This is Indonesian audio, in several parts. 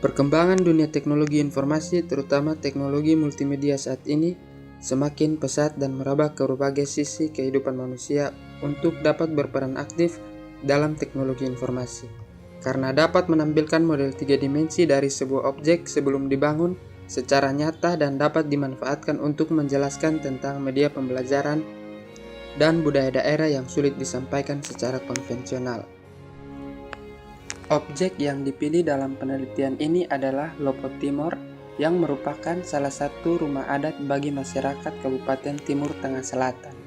Perkembangan dunia teknologi informasi, terutama teknologi multimedia saat ini, semakin pesat dan merambah ke berbagai sisi kehidupan manusia untuk dapat berperan aktif dalam teknologi informasi. Karena dapat menampilkan model 3 dimensi dari sebuah objek sebelum dibangun secara nyata dan dapat dimanfaatkan untuk menjelaskan tentang media pembelajaran dan budaya daerah yang sulit disampaikan secara konvensional. Objek yang dipilih dalam penelitian ini adalah Lopo Timor, yang merupakan salah satu rumah adat bagi masyarakat Kabupaten Timur Tengah Selatan.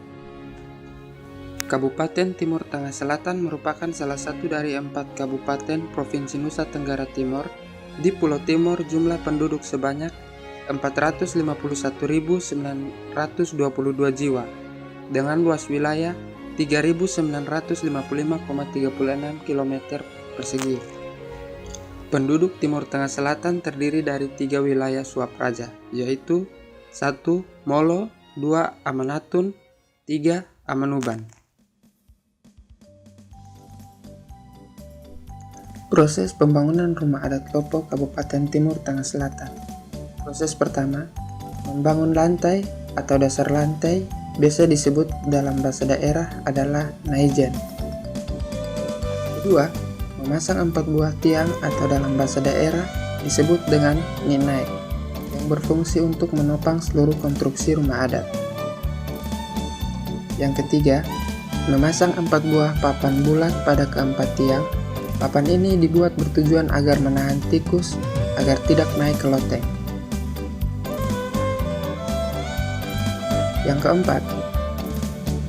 Kabupaten Timur Tengah Selatan merupakan salah satu dari 4 kabupaten Provinsi Nusa Tenggara Timur. Di Pulau Timur jumlah penduduk sebanyak 451.922 jiwa, dengan luas wilayah 3.955,36 km persegi. Penduduk Timur Tengah Selatan terdiri dari 3 wilayah suap raja, yaitu 1. Molo, 2. Amanatun, 3. Amanuban. Proses pembangunan rumah adat Lopo Kabupaten Timur Tengah Selatan. Proses pertama, membangun lantai atau dasar lantai, biasa disebut dalam bahasa daerah adalah naijen. Kedua, memasang 4 buah tiang atau dalam bahasa daerah disebut dengan ninai, yang berfungsi untuk menopang seluruh konstruksi rumah adat. Yang ketiga, memasang 4 buah papan bulat pada keempat tiang. Papan ini dibuat bertujuan agar menahan tikus agar tidak naik ke loteng. Yang keempat,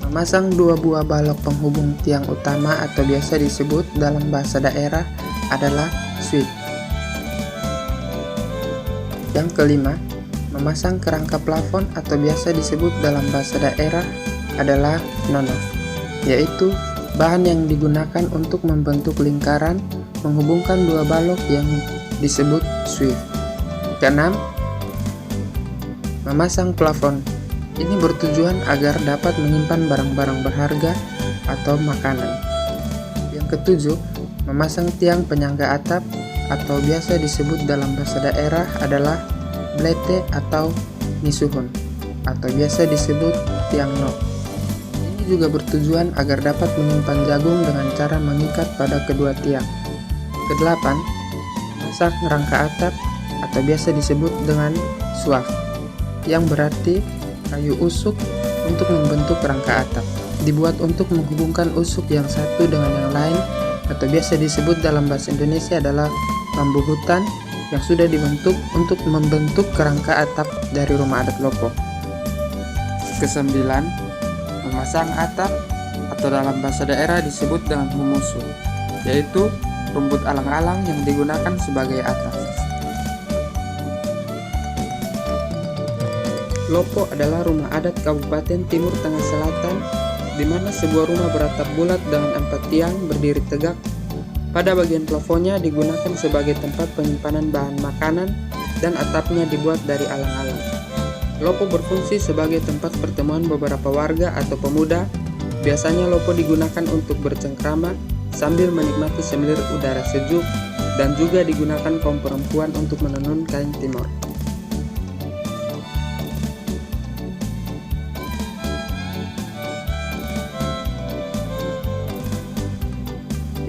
memasang 2 buah balok penghubung tiang utama atau biasa disebut dalam bahasa daerah adalah switch. Yang kelima, memasang kerangka plafon atau biasa disebut dalam bahasa daerah adalah nonof, yaitu bahan yang digunakan untuk membentuk lingkaran menghubungkan 2 balok yang disebut switch. Keenam, memasang plafon. Ini bertujuan agar dapat menyimpan barang-barang berharga atau makanan. Yang ketujuh, memasang tiang penyangga atap atau biasa disebut dalam bahasa daerah adalah blete atau nisuhun atau biasa disebut tiang nok. Ini juga bertujuan agar dapat menyimpan jagung dengan cara mengikat pada kedua tiang. Kedelapan, memasang rangka atap atau biasa disebut dengan suaf, yang berarti kayu usuk untuk membentuk rangka atap. Dibuat untuk menghubungkan usuk yang satu dengan yang lain atau biasa disebut dalam bahasa Indonesia adalah bambu hutan yang sudah dibentuk untuk membentuk kerangka atap dari rumah adat Lopo. Kesembilan, memasang atap atau dalam bahasa daerah disebut dengan humusu, yaitu rumput alang-alang yang digunakan sebagai atap. Lopo adalah rumah adat Kabupaten Timur Tengah Selatan, di mana sebuah rumah beratap bulat dengan 4 tiang berdiri tegak. Pada bagian plafonnya digunakan sebagai tempat penyimpanan bahan makanan dan atapnya dibuat dari alang-alang. Lopo berfungsi sebagai tempat pertemuan beberapa warga atau pemuda. Biasanya Lopo digunakan untuk bercengkrama sambil menikmati semilir udara sejuk, dan juga digunakan kaum perempuan untuk menenun kain timur.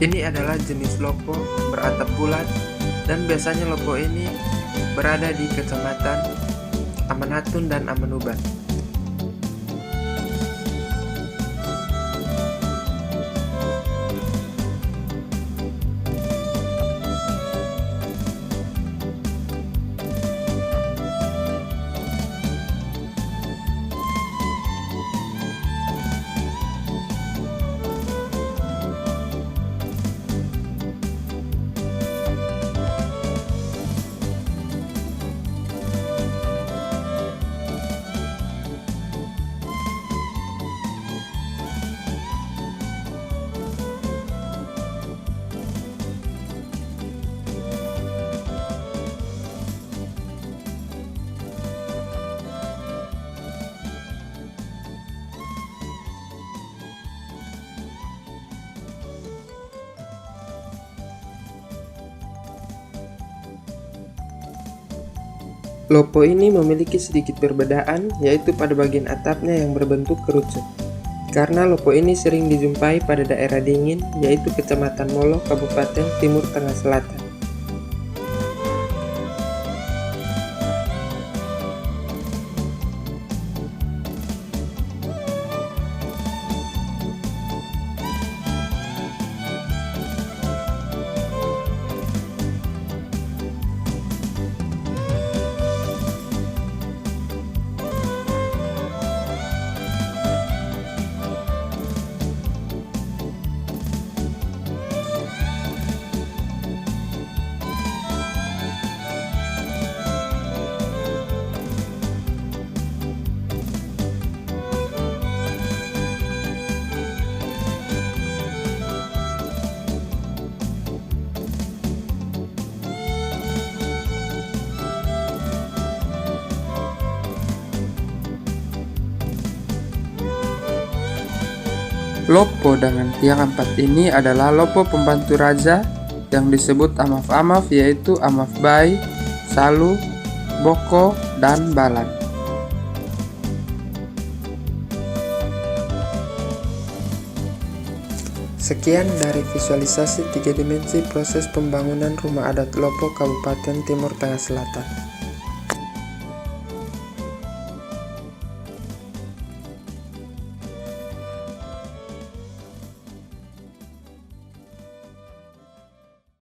Ini adalah jenis lopo beratap bulat, dan biasanya lopo ini berada di Kecamatan Amanatun dan Amanuban. Lopo ini memiliki sedikit perbedaan, yaitu pada bagian atapnya yang berbentuk kerucut. Karena lopo ini sering dijumpai pada daerah dingin, yaitu Kecamatan Molo, Kabupaten Timur Tengah Selatan. Lopo dengan tiang 4 ini adalah lopo pembantu raja yang disebut Amaf-Amaf, yaitu Amaf Bai, Salu, Boko, dan Balan. Sekian dari visualisasi 3 dimensi proses pembangunan rumah adat Lopo Kabupaten Timur Tengah Selatan.